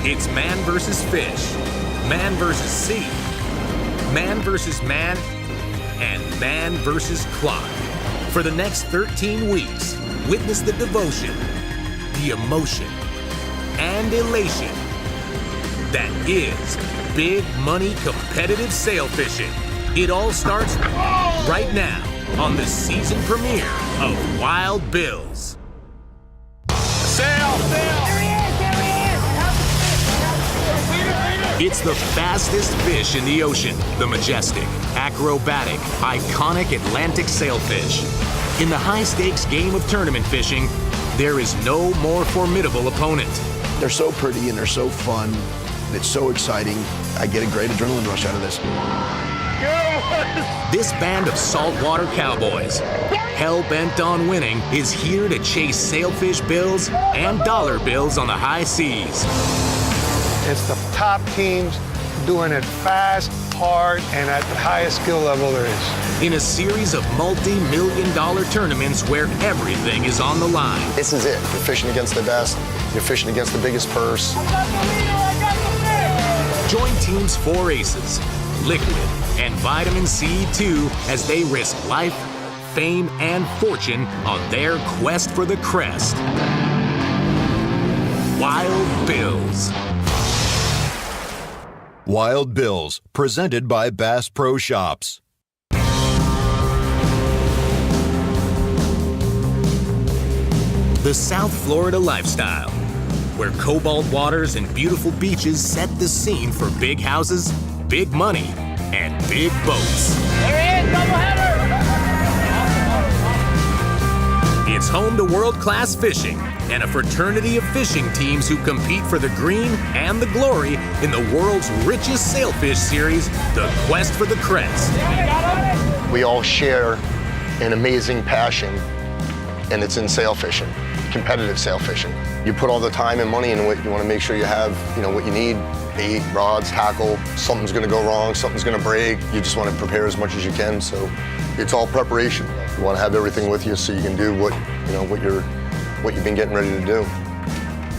It's man versus fish, man versus sea, man versus man, and man versus clock. For the next 13 weeks, witness the devotion, the emotion, and elation that is big money competitive sail fishing. It all starts right now on the season premiere of Wild Bills. Sail! It's the fastest fish in the ocean, the majestic, acrobatic, iconic Atlantic sailfish. In the high-stakes game of tournament fishing, there is no more formidable opponent. They're so pretty and they're so fun. It's so exciting. I get a great adrenaline rush out of this. This band of saltwater cowboys, hell-bent on winning, is here to chase sailfish bills and dollar bills on the high seas. It's the top teams doing it fast, hard, and at the highest skill level there is. In a series of multi-million-dollar tournaments where everything is on the line. This is it. You're fishing against the best. You're fishing against the biggest purse. Join Teams 4 Aces, Liquid, and Vitamin C2 as they risk life, fame, and fortune on their quest for the Crest. Wild Bills. Wild Bills, presented by Bass Pro Shops. The South Florida lifestyle, where cobalt waters and beautiful beaches set the scene for big houses, big money, and big boats. There he is, doubleheader! It's home to world-class fishing and a fraternity of fishing teams who compete for the green and the glory in the world's richest sailfish series, the Quest for the Crest. We all share an amazing passion, and it's in sail fishing, competitive sail fishing. You put all the time and money into it. You want to make sure you have, what you need: bait, rods, tackle. Something's going to go wrong, something's going to break. You just want to prepare as much as you can. So it's all preparation. You want to have everything with you so you can do what you've been getting ready to do.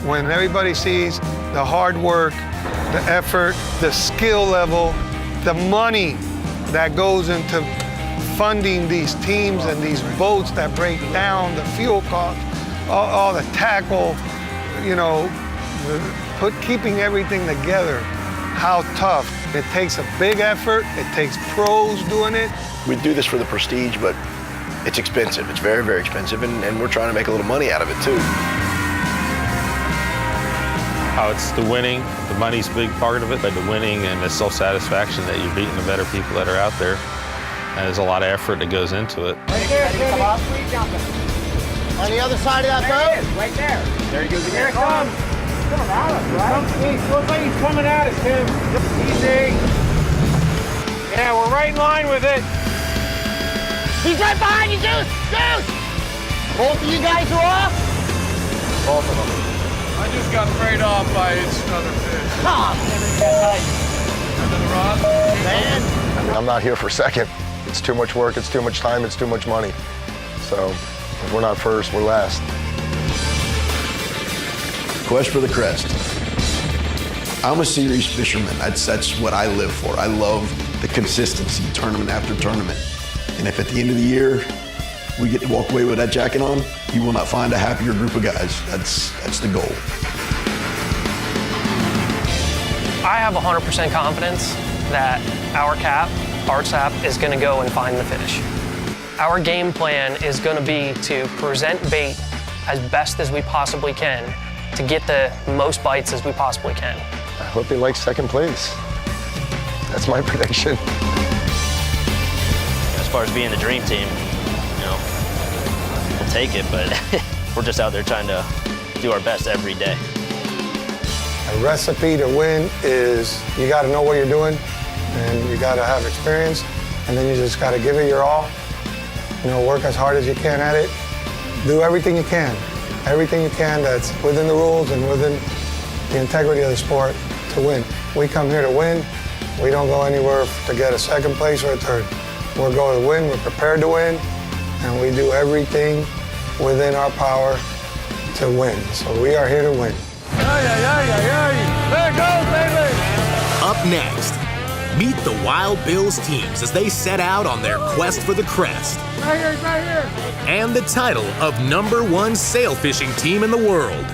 When everybody sees the hard work, the effort, the skill level, the money that goes into funding these teams and these boats that break down, the fuel costs, all the tackle, keeping everything together, how tough. It takes a big effort. It takes pros doing it. We do this for the prestige, but it's expensive. It's very, very expensive, and we're trying to make a little money out of it, too. How it's the winning, the money's a big part of it, but the winning and the self-satisfaction that you're beating the better people that are out there. And there's a lot of effort that goes into it. Right there, come up. On the other side of that boat? Right there. There he goes again. Here it comes. He's coming at us, right? Looks like he's coming at us, Tim. Easy. Yeah, we're right in line with it. He's right behind you, Juice! Juice! Both of you guys are off? Both of them. I just got sprayed off by another fish. Under the rod? Man. I'm not here for second. It's too much work, it's too much time, it's too much money. So if we're not first, we're last. Quest for the Crest. I'm a series fisherman. That's what I live for. I love the consistency, tournament after tournament. And if at the end of the year, we get to walk away with that jacket on, you will not find a happier group of guys. That's the goal. I have 100% confidence that our cap, our SAP, is going to go and find the fish. Our game plan is going to be to present bait as best as we possibly can to get the most bites as we possibly can. I hope he likes second place. That's my prediction. As far as being the dream team, we'll take it, but we're just out there trying to do our best every day. A recipe to win is you got to know what you're doing, and you got to have experience, and then you just got to give it your all. Work as hard as you can at it. Do everything you can that's within the rules and within the integrity of the sport to win. We come here to win. We don't go anywhere to get a second place or a third. We're going to win, we're prepared to win, and we do everything within our power to win. So we are here to win. There it goes, baby! Up next, meet the Wild Bills teams as they set out on their quest for the Crest. Right here. And the title of #1 sail fishing team in the world.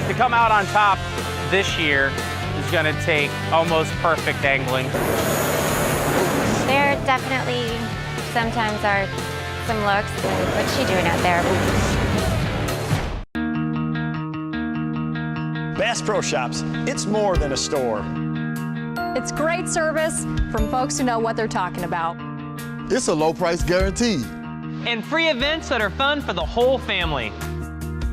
To come out on top this year is going to take almost perfect angling. There definitely sometimes are some looks. What's she doing out there? Bass Pro Shops, it's more than a store. It's great service from folks who know what they're talking about. It's a low price guarantee. And free events that are fun for the whole family.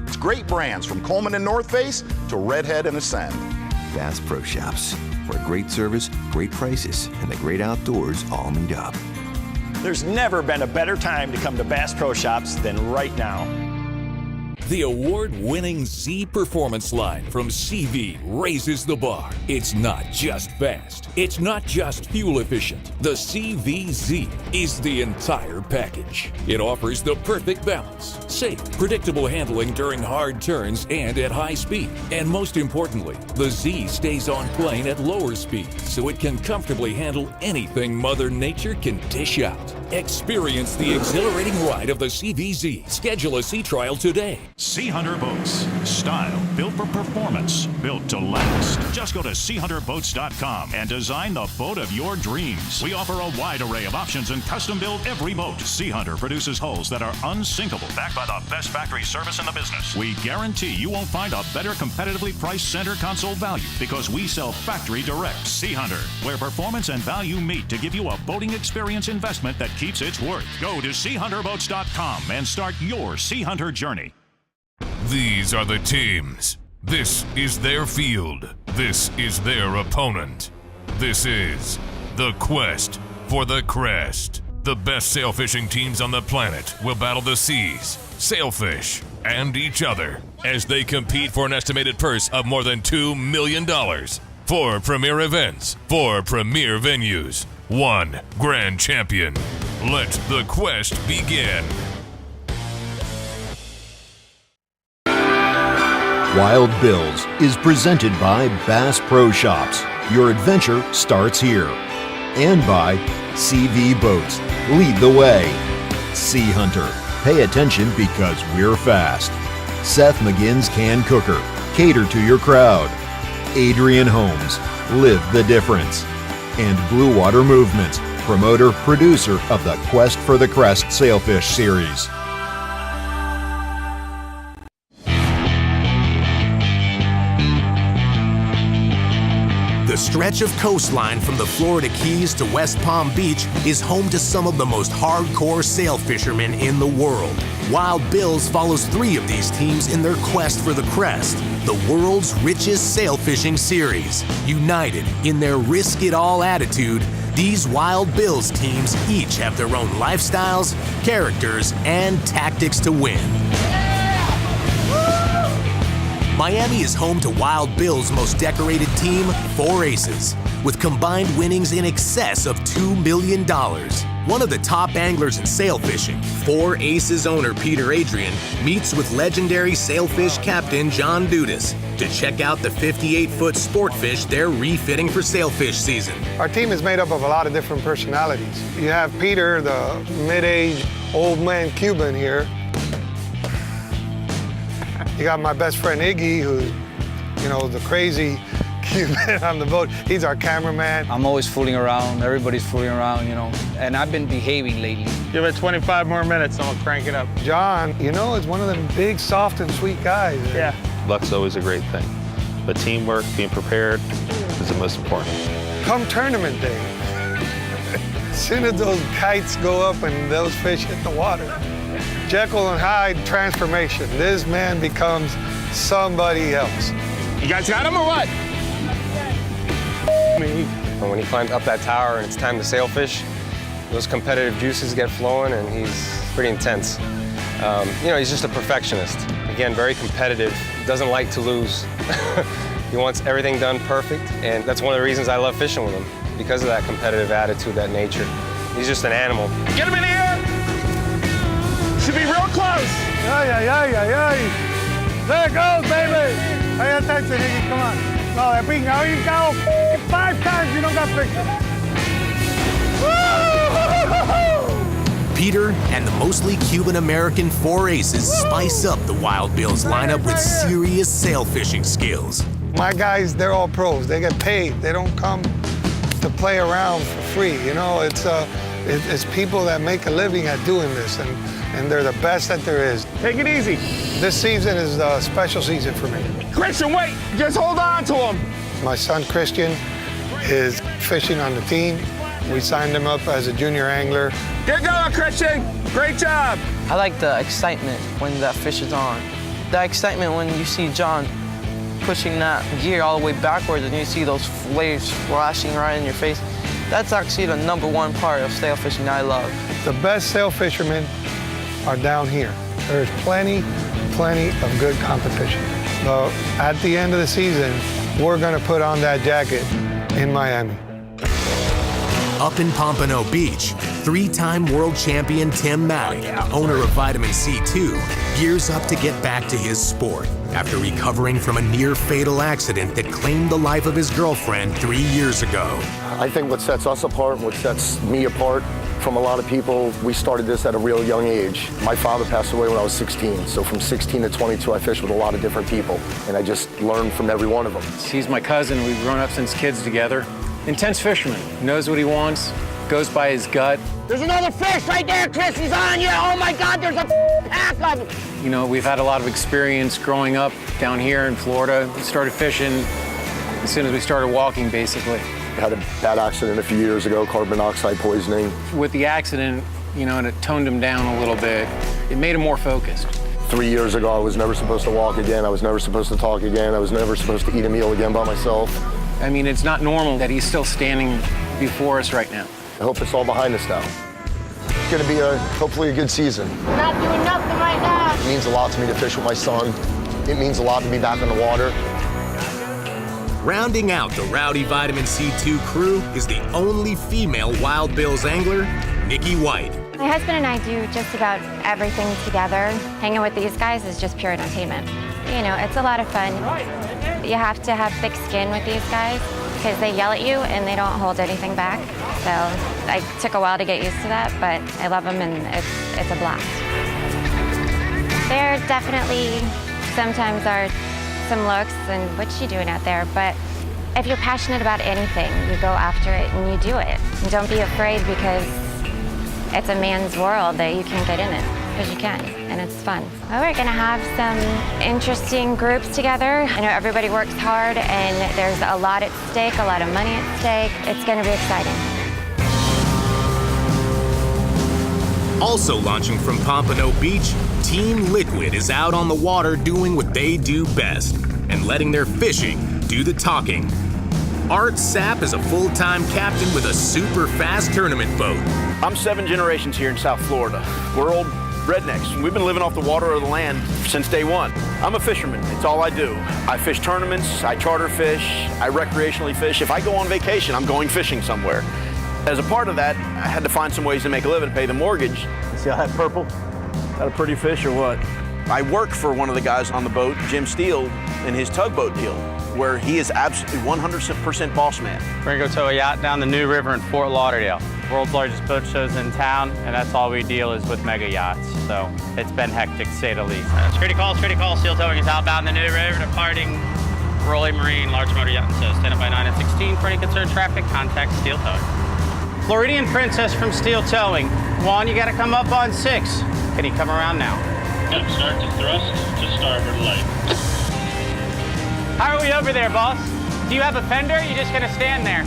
It's great brands from Coleman and North Face to Redhead and Ascend. Bass Pro Shops, where great service, great prices, and the great outdoors all meet up. There's never been a better time to come to Bass Pro Shops than right now. The award-winning Z Performance line from CV raises the bar. It's not just fast. It's not just fuel efficient. The CVZ is the entire package. It offers the perfect balance, safe, predictable handling during hard turns and at high speed. And most importantly, the Z stays on plane at lower speeds, so it can comfortably handle anything Mother Nature can dish out. Experience the exhilarating ride of the CVZ. Schedule a sea trial today. Sea Hunter Boats. Style built for performance, built to last. Just go to SeaHunterBoats.com and design the boat of your dreams. We offer a wide array of options and custom build every boat. Sea Hunter produces hulls that are unsinkable, backed by the best factory service in the business. We guarantee you won't find a better competitively priced center console value because we sell factory direct. Sea Hunter, where performance and value meet to give you a boating experience investment that keeps its worth. Go to SeaHunterBoats.com and start your Sea Hunter journey. These are the teams. This is their field. This is their opponent. This is the quest for the Crest. The best sail fishing teams on the planet will battle the seas, sailfish, and each other as they compete for an estimated purse of more than $2 million. 4 premier events, 4 premier venues, 1 grand champion. Let the quest begin. Wild Bills is presented by Bass Pro Shops. Your adventure starts here. And by CV Boats. Lead the way. Sea Hunter. Pay attention because we're fast. Seth McGinn's Can Cooker. Cater to your crowd. Adrian Holmes. Live the difference. And Blue Water Movement. Promoter, producer of the Quest for the Crest Sailfish Series. The stretch of coastline from the Florida Keys to West Palm Beach is home to some of the most hardcore sail fishermen in the world. Wild Bills follows 3 of these teams in their quest for the Crest, the world's richest sail fishing series. United in their risk-it-all attitude, these Wild Bills teams each have their own lifestyles, characters, and tactics to win. Miami is home to Wild Bill's most decorated team, 4 Aces, with combined winnings in excess of $2 million. One of the top anglers in sail fishing, 4 Aces owner Peter Adrian, meets with legendary sailfish captain John Dudas to check out the 58-foot sport fish they're refitting for sailfish season. Our team is made up of a lot of different personalities. You have Peter, the mid-age old man Cuban here. You got my best friend Iggy, who, you know, the crazy Cuban on the boat. He's our cameraman. I'm always fooling around. Everybody's fooling around, you know. And I've been behaving lately. Give it 25 more minutes and I'll crank it up. John, you know, is one of them big, soft, and sweet guys. Yeah. Luck's always a great thing. But teamwork, being prepared is the most important. Come tournament day, as soon as those kites go up and those fish hit the water, Jekyll and Hyde transformation. This man becomes somebody else. You guys got him or what? When he climbs up that tower and it's time to sailfish, those competitive juices get flowing and he's pretty intense. You know, he's just a perfectionist. Again, very competitive, doesn't like to lose. He wants everything done perfect, and that's one of the reasons I love fishing with him, because of that competitive attitude, that nature. He's just an animal. Get him in the air! Should be real close. Ay, ay, ay, ay, ay. There it goes, baby. Pay attention, Iggy, come on. No, that beat, now you go 5 times, you don't got picture. Peter and the mostly Cuban-American 4 aces spice up the Wild Bills lineup with serious sail fishing skills. My guys, they're all pros. They get paid. They don't come to play around for free. You know, it's people that make a living at doing this, and they're the best that there is. Take it easy. This season is a special season for me. Christian, wait. Just hold on to him. My son, Christian, is fishing on the team. We signed him up as a junior angler. Get going, Christian. Great job. I like the excitement when that fish is on. The excitement when you see John pushing that gear all the way backwards and you see those waves flashing right in your face. That's actually the #1 part of sail fishing I love. The best sail fishermen are down here. There's plenty of good competition. So at the end of the season, we're gonna put on that jacket in Miami. Up in Pompano Beach, 3-time world champion Tim Malik, owner of Vitamin C2, gears up to get back to his sport after recovering from a near-fatal accident that claimed the life of his girlfriend 3 years ago. I think what sets us apart and what sets me apart from a lot of people, we started this at a real young age. My father passed away when I was 16, so from 16 to 22, I fished with a lot of different people, and I just learned from every one of them. He's my cousin. We've grown up since kids together. Intense fisherman, knows what he wants, goes by his gut. There's another fish right there, Chris. He's on you. Oh, my God, there's a pack of them. You know, we've had a lot of experience growing up down here in Florida. We started fishing as soon as we started walking, basically. I had a bad accident a few years ago, carbon monoxide poisoning. With the accident, you know, and it toned him down a little bit. It made him more focused. 3 years ago, I was never supposed to walk again. I was never supposed to talk again. I was never supposed to eat a meal again by myself. I mean, it's not normal that he's still standing before us right now. I hope it's all behind us now. It's going to be hopefully a good season. Not doing nothing right now. It means a lot to me to fish with my son. It means a lot to be back in the water. Rounding out the rowdy Vitamin C2 crew is the only female Wild Bills angler, Nikki White. My husband and I do just about everything together. Hanging with these guys is just pure entertainment. You know, it's a lot of fun. You have to have thick skin with these guys because they yell at you and they don't hold anything back. So I took a while to get used to that, but I love them and it's a blast. There definitely sometimes are some looks and what's she doing out there, but if you're passionate about anything, you go after it and you do it. And don't be afraid because it's a man's world that you can't get in it, because you can, and it's fun. Well, we're gonna have some interesting groups together. I know everybody works hard and there's a lot at stake, a lot of money at stake. It's gonna be exciting. Also launching from Pompano Beach, Team Liquid is out on the water doing what they do best and letting their fishing do the talking. Art Sapp is a full-time captain with a super fast tournament boat. I'm 7 generations here in South Florida. We're old rednecks. We've been living off the water or the land since day one. I'm a fisherman. It's all I do. I fish tournaments, I charter fish, I recreationally fish. If I go on vacation, I'm going fishing somewhere. As a part of that, I had to find some ways to make a living to pay the mortgage. See all that purple? Is that a pretty fish or what? I work for one of the guys on the boat, Jim Steele, in his tugboat deal, where he is absolutely 100% boss man. We're gonna go tow a yacht down the New River in Fort Lauderdale. World's largest boat shows in town, and that's all we deal is with mega yachts. So it's been hectic to say the least. Security call, Steel Towing is outbound the New River, departing Raleigh Marine, large motor yacht. So stand up by 9 and 16 for any concerned traffic, contact Steel Towing. Floridian Princess from Steel Towing. Juan, you gotta come up on 6. Can you come around now? Yep, start to thrust to starboard light. How are we over there, boss? Do you have a fender? Or are you just gonna stand there?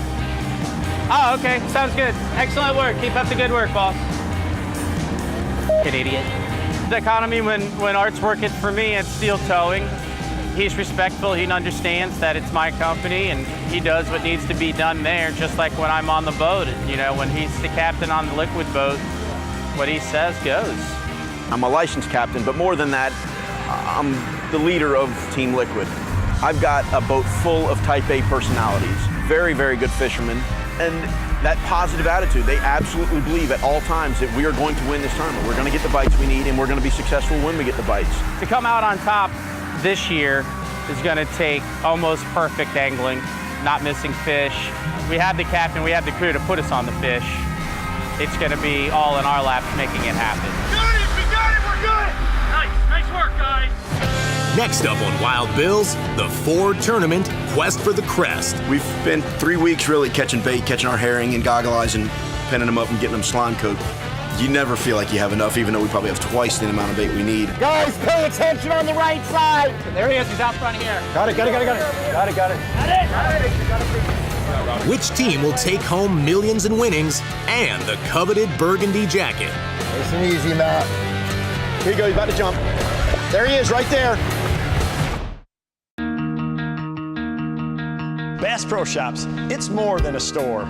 Oh, okay, sounds good. Excellent work. Keep up the good work, boss. Good idiot. The economy when Art's working for me at Steel Towing, he's respectful, he understands that it's my company and he does what needs to be done there, just like when I'm on the boat. You know, when he's the captain on the Liquid boat, what he says goes. I'm a licensed captain, but more than that, I'm the leader of Team Liquid. I've got a boat full of Type A personalities, very, very good fishermen, and that positive attitude. They absolutely believe at all times that we are going to win this tournament. We're going to get the bites we need, and we're going to be successful when we get the bites. To come out on top this year is going to take almost perfect angling, not missing fish. We have the captain, we have the crew to put us on the fish. It's going to be all in our laps making it happen. Got it, we got it, we're good. Nice work, guys. Next up on Wild Bills, the Ford Tournament Quest for the Crest. We've spent 3 weeks really catching bait, catching our herring and goggle eyes and pinning them up and getting them slime coat. You never feel like you have enough, even though we probably have twice the amount of bait we need. Guys, pay attention on the right side. There he is, he's out front here. Got it. Which team will take home millions in winnings and the coveted burgundy jacket? Nice and easy, Matt. Here you go, he's about to jump. There he is, right there. Bass Pro Shops, it's more than a store.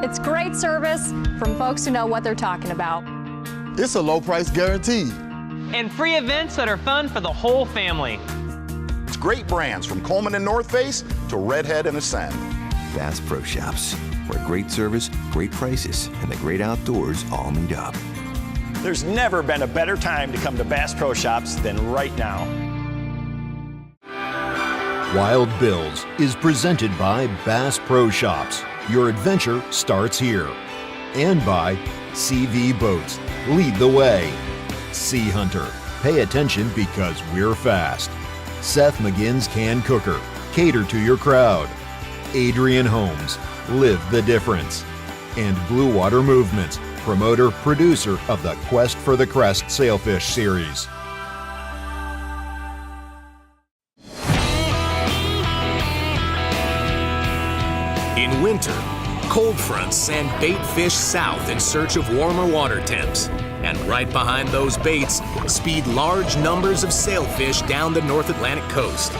It's great service from folks who know what they're talking about. It's a low price guarantee. And free events that are fun for the whole family. It's great brands from Coleman and North Face to Redhead and Ascend. Bass Pro Shops, where great service, great prices, and the great outdoors all meet up. There's never been a better time to come to Bass Pro Shops than right now. Wild Bills is presented by Bass Pro Shops. Your adventure starts here. And by CV Boats. Lead the way. Sea Hunter. Pay attention because we're fast. Seth McGinn's Can Cooker. Cater to your crowd. Adrian Holmes. Live the difference. And Blue Water Movement. Promoter, producer of the Quest for the Crest Sailfish Series. In winter, cold fronts send bait fish south in search of warmer water temps. And right behind those baits speed large numbers of sailfish down the North Atlantic coast.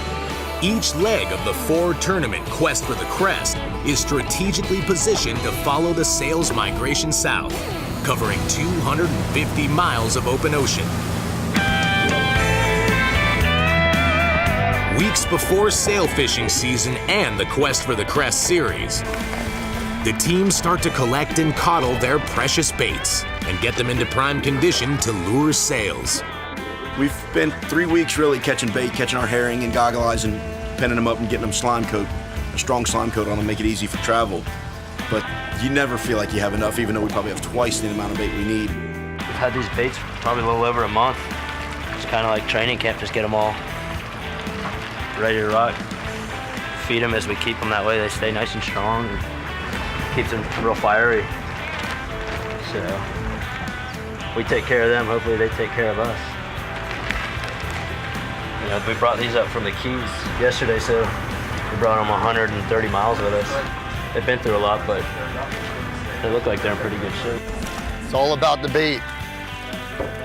Each leg of the Ford Tournament Quest for the Crest is strategically positioned to follow the sail's migration south, covering 250 miles of open ocean. Weeks before sail fishing season and the Quest for the Crest series, the teams start to collect and coddle their precious baits and get them into prime condition to lure sails. We've spent 3 weeks really catching bait, catching our herring and goggle eyes and pinning them up and getting them slime coat, a strong slime coat on them, make it easy for travel. But you never feel like you have enough, even though we probably have twice the amount of bait we need. We've had these baits for probably a little over a month. It's kind of like training camp, just get them all ready to rock. Feed them as we keep them, that way they stay nice and strong and keeps them real fiery. So we take care of them, hopefully they take care of us. You know, we brought these up from the Keys yesterday, so we brought them 130 miles with us. They've been through a lot, but they look like they're in pretty good shape. It's all about the bait.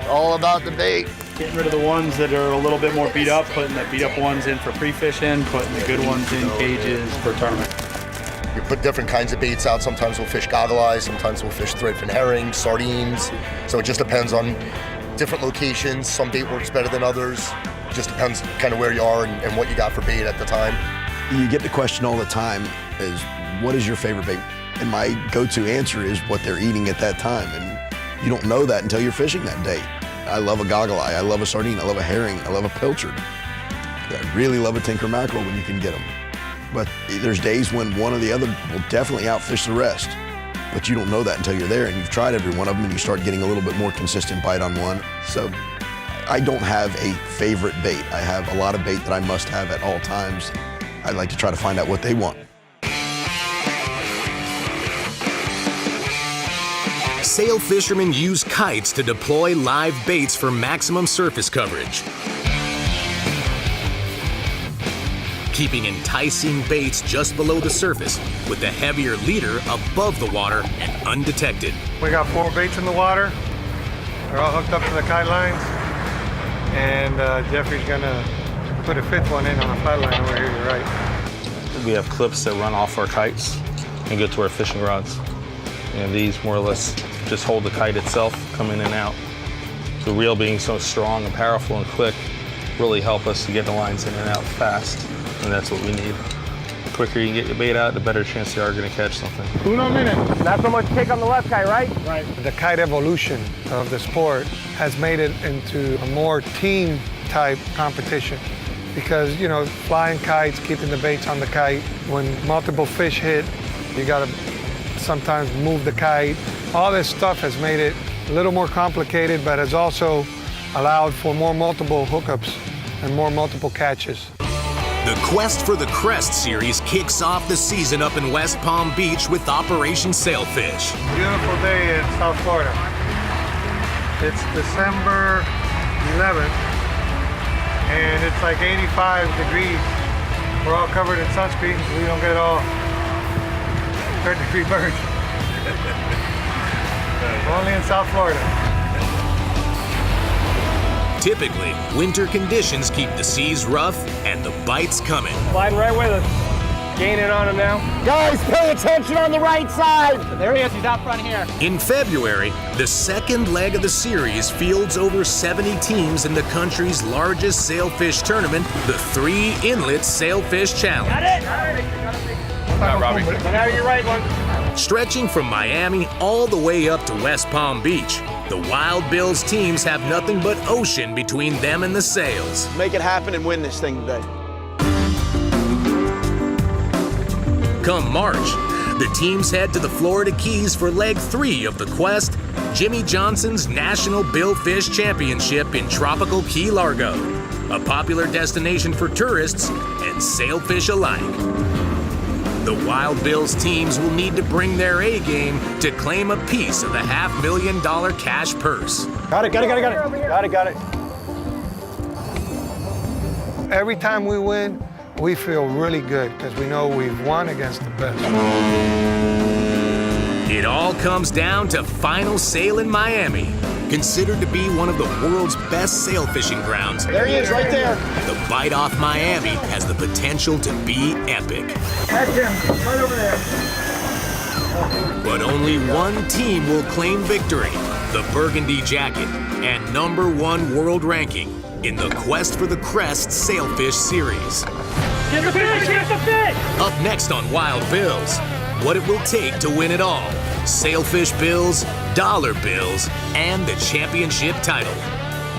All about the bait. Getting rid of the ones that are a little bit more beat up, putting the beat up ones in for pre-fishing, putting the good ones in cages for tournament. You put different kinds of baits out. Sometimes we'll fish goggle eyes, sometimes we'll fish threadfin herring, sardines. So it just depends on different locations. Some bait works better than others. It just depends kind of where you are and what you got for bait at the time. You get the question all the time is, what is your favorite bait? And my go-to answer is what they're eating at that time. And you don't know that until you're fishing that day. I love a goggle eye, I love a sardine, I love a herring, I love a pilchard. I really love a tinker mackerel when you can get them. But there's days when one or the other will definitely outfish the rest. But you don't know that until you're there and you've tried every one of them and you start getting a little bit more consistent bite on one. So I don't have a favorite bait. I have a lot of bait that I must have at all times. I like to try to find out what they want. Sail fishermen use kites to deploy live baits for maximum surface coverage, keeping enticing baits just below the surface with the heavier leader above the water and undetected. We got 4 baits in the water. They're all hooked up to the kite lines. And Jeffrey's gonna put a 5th one in on a flat line over here, you're right. We have clips that run off our kites and go to our fishing rods. And these more or less just hold the kite itself, come in and out. The reel being so strong and powerful and quick really help us to get the lines in and out fast, and that's what we need. The quicker you can get your bait out, the better chance you are going to catch something. Uno minute. Not so much kick on the left guy, right? Right. The kite evolution of the sport has made it into a more team type competition because, you know, flying kites, keeping the baits on the kite. When multiple fish hit, you got to sometimes move the kite. All this stuff has made it a little more complicated, but has also allowed for more multiple hookups and more multiple catches. The Quest for the Crest series kicks off the season up in West Palm Beach with Operation Sailfish. Beautiful day in South Florida. It's December 11th, and it's like 85 degrees. We're all covered in sunscreen, so we don't get all third-degree burns. Only in South Florida. Typically, winter conditions keep the seas rough and the bites coming. Sliding right with us. Gaining on him now. Guys, pay attention on the right side. There he is, he's out front here. In February, the second leg of the series fields over 70 teams in the country's largest sailfish tournament, the 3 Inlet Sailfish Challenge. Got it. Got Robbie. Whenever you're right, one. Stretching from Miami all the way up to West Palm Beach, the Wild Bills teams have nothing but ocean between them and the sails. Make it happen and win this thing today. Come March, the teams head to the Florida Keys for Leg 3 of the Quest, Jimmy Johnson's National Billfish Championship in tropical Key Largo, a popular destination for tourists and sailfish alike. The Wild Bills teams will need to bring their A game to claim a piece of the $500,000 cash purse. Got it. Every time we win, we feel really good because we know we've won against the best. It all comes down to Final Sail in Miami, considered to be one of the world's best sail fishing grounds. There he is, right there. The Bite Off Miami has the potential to be epic. That's him, right over there. But only one team will claim victory, the Burgundy Jacket, and #1 world ranking in the Quest for the Crest Sailfish Series. Get the fish, get the fish! Up next on Wild Bills, what it will take to win it all. Sailfish bills, dollar bills, and the championship title.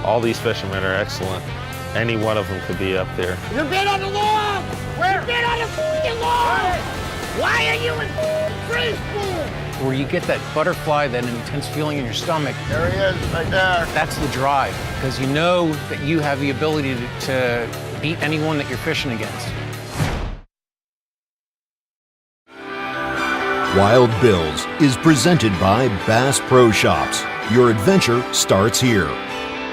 All these fishermen are excellent. Any one of them could be up there. You're bit on the log! Where? You're bit on the f***ing log! Why are you in freeze pool? Where you get that butterfly, that intense feeling in your stomach. There he is, right there. That's the drive, because you know that you have the ability to beat anyone that you're fishing against. Wild Bills is presented by Bass Pro Shops. Your adventure starts here.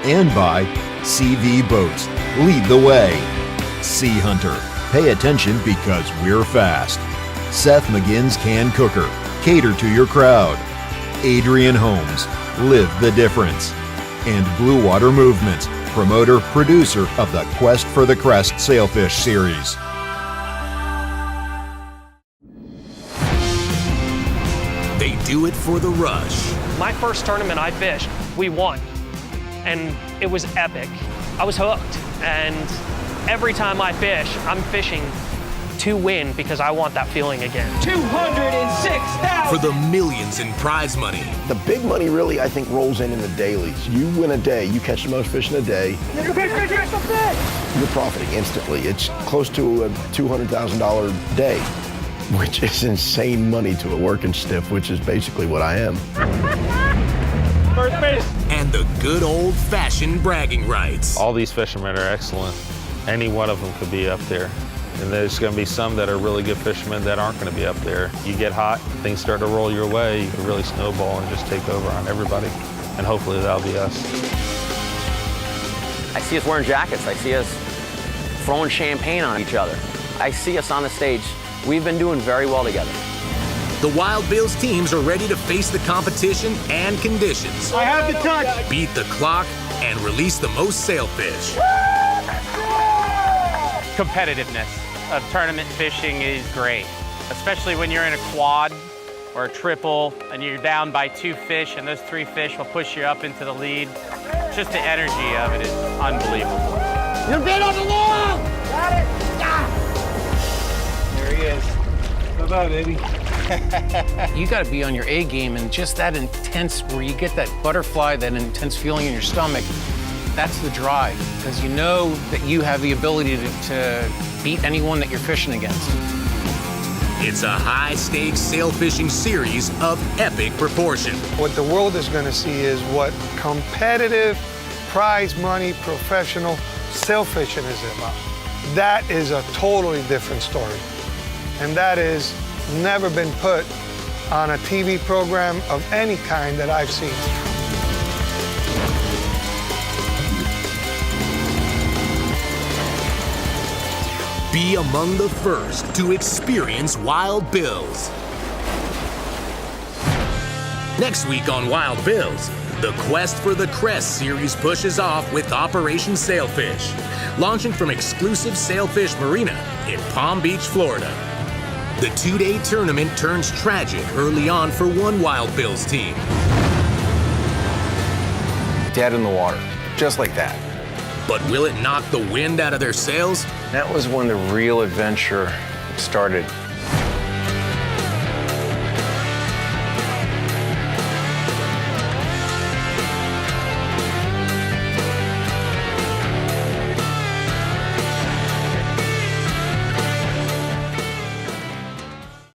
And by CV Boats. Lead the way. Sea Hunter. Pay attention because we're fast. Seth McGinn's Can Cooker. Cater to your crowd. Adrian Holmes. Live the difference. And Blue Water Movement. Promoter, producer of the Quest for the Crest Sailfish Series. They do it for the rush. My first tournament I fished, we won. And it was epic. I was hooked. And every time I fish, I'm fishing to win because I want that feeling again. 206,000! For the millions in prize money. The big money really, I think, rolls in the dailies. You win a day, you catch the most fish in a day. Get the fish, get the fish! You're profiting instantly. It's close to a $200,000 day, which is insane money to a working stiff, which is basically what I am. First base. And the good old-fashioned bragging rights. All these fishermen are excellent. Any one of them could be up there. And there's going to be some that are really good fishermen that aren't going to be up there. You get hot, things start to roll your way, you can really snowball and just take over on everybody. And hopefully that'll be us. I see us wearing jackets. I see us throwing champagne on each other. I see us on the stage. We've been doing very well together. The Wild Bills teams are ready to face the competition and conditions. I have the touch. Beat the clock and release the most sailfish. Competitiveness of tournament fishing is great, especially when you're in a quad or a triple and you're down by 2 fish and those 3 fish will push you up into the lead. Just the energy of it is unbelievable. You're bit on the log! Got it! Yeah. There he is. Bye-bye, baby. You got to be on your A game, and just that intense, where you get that butterfly, that intense feeling in your stomach, That's the drive, because you know that you have the ability to beat anyone that you're fishing against. It's a high-stakes sail fishing series of epic proportion. What the world is going to see is what competitive, prize money, professional sail fishing is about. That is a totally different story. And that is never been put on a TV program of any kind that I've seen. Be among the first to experience Wild Bills. Next week on Wild Bills, the quest for the Crest series pushes off with Operation Sailfish, launching from exclusive Sailfish Marina in Palm Beach, Florida. The two-day tournament turns tragic early on for one Wild Bills team. Dead in the water, just like that. But will it knock the wind out of their sails? That was when the real adventure started.